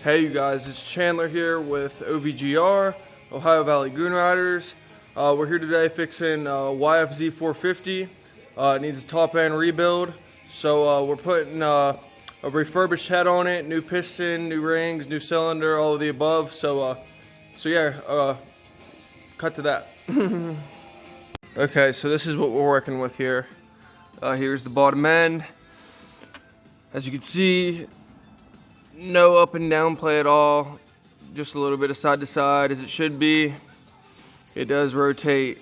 Hey you guys, it's Chandler here with OVGR, Ohio Valley Goon Riders. We're here today fixing YFZ450. It needs a top end rebuild. So we're putting a refurbished head on it, new piston, new rings, new cylinder, all of the above. So yeah, cut to that. Okay, so this is what we're working with here. Here's the bottom end. As you can see, no up and down play at all, just a little bit of side to side as it should be. It does rotate,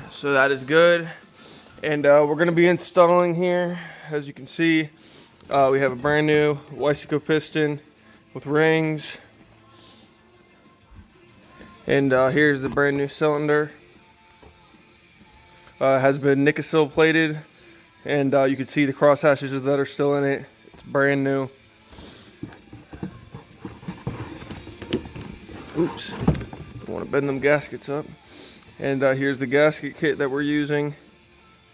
so that is good. And we're going to be installing here, as you can see, we have a brand new YFZ450 piston with rings. And here's the brand new cylinder. Has been Nickel plated, and you can see the cross hashes that are still in it. It's brand new. Oops, don't want to bend them gaskets up. And here's the gasket kit that we're using.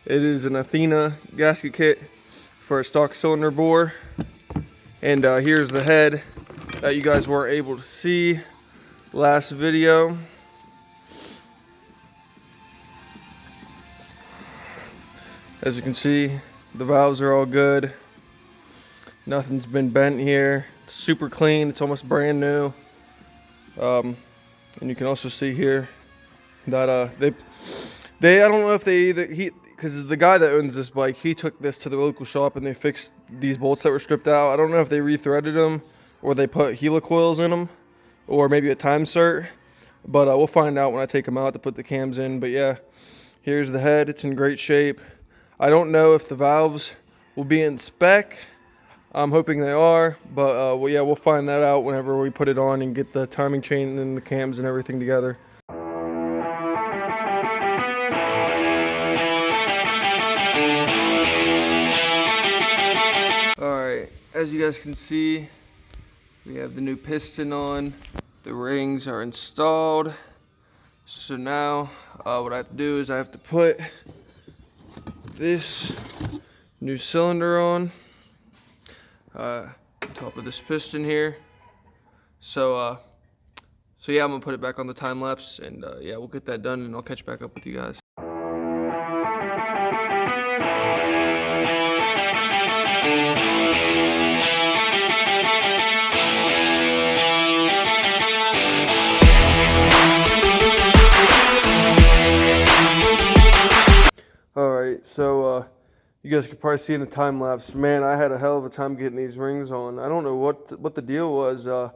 It is an Athena gasket kit for a stock cylinder bore. And here's the head that you guys weren't able to see last video. As you can see, the valves are all good. Nothing's been bent here. It's super clean. It's almost brand new. And you can also see here that they I don't know if they because the guy that owns this bike, he took this to the local shop and they fixed these bolts that were stripped out. I don't know if they rethreaded them or they put helicoils in them or maybe a time cert, but we'll find out when I take them out to put the cams in. But yeah, here's the head. It's in great shape. I don't know if the valves will be in spec. I'm hoping they are, but well, yeah, we'll find that out whenever we put it on and get the timing chain and the cams and everything together. Alright, as you guys can see, we have the new piston on. The rings are installed. So now what I have to do is I have to put this new cylinder on top of this piston here. So yeah, I'm gonna put it back on the time lapse, and yeah, we'll get that done and I'll catch back up with you guys. Alright, so you guys could probably see in the time lapse, man, I had a hell of a time getting these rings on. I don't know what the deal was. I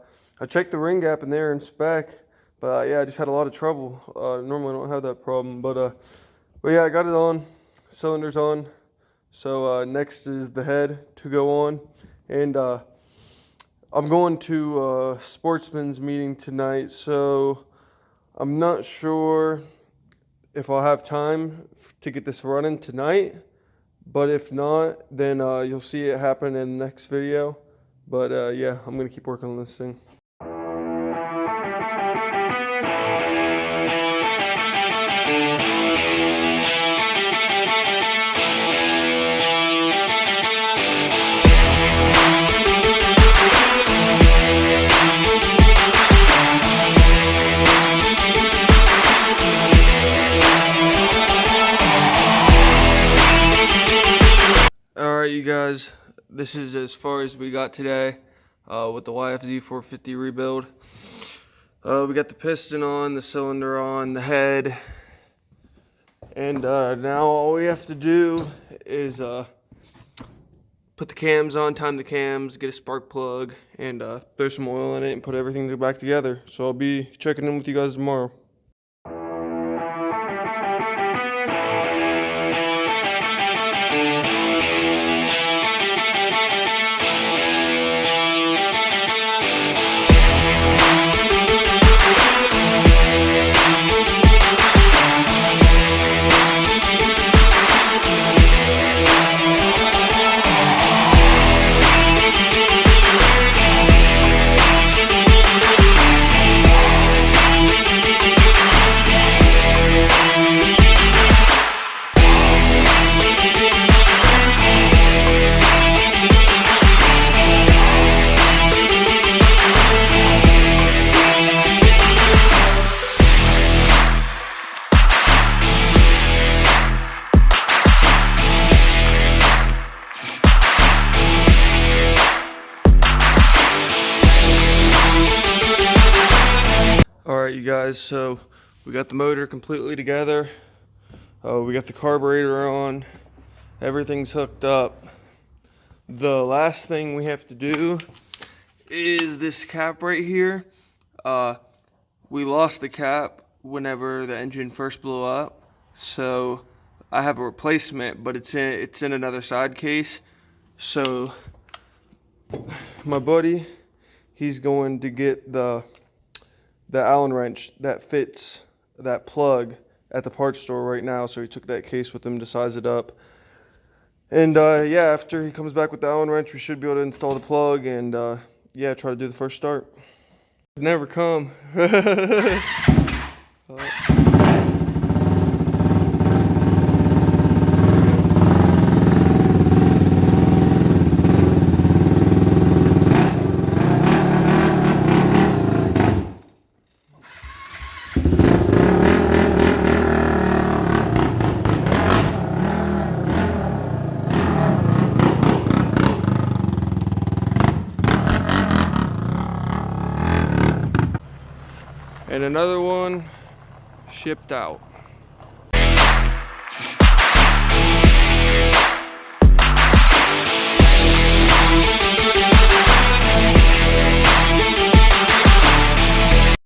checked the ring gap and they're in spec, but yeah, I just had a lot of trouble. Normally I don't have that problem, but yeah, I got it on. Cylinder's on. So next is the head to go on, and I'm going to a sportsman's meeting tonight, so I'm not sure if I'll have time to get this running tonight. But if not, then you'll see it happen in the next video. But yeah, I'm going to keep working on this thing. Alright you guys, this is as far as we got today with the YFZ450 rebuild. We got the piston on, the cylinder on, the head, and now all we have to do is put the cams on, time the cams, get a spark plug, and throw some oil in it and put everything back together. So I'll be checking in with you guys tomorrow. guys, so we got the motor completely together. We got the carburetor on. Everything's hooked up. The last thing we have to do is this cap right here. We lost the cap whenever the engine first blew up, so I have a replacement, but it's in another side case. So my buddy, he's going to get the Allen wrench that fits that plug at the parts store right now. So he took that case with him to size it up. And yeah, after he comes back with the Allen wrench, we should be able to install the plug and yeah, try to do the first start. Never come. And another one shipped out.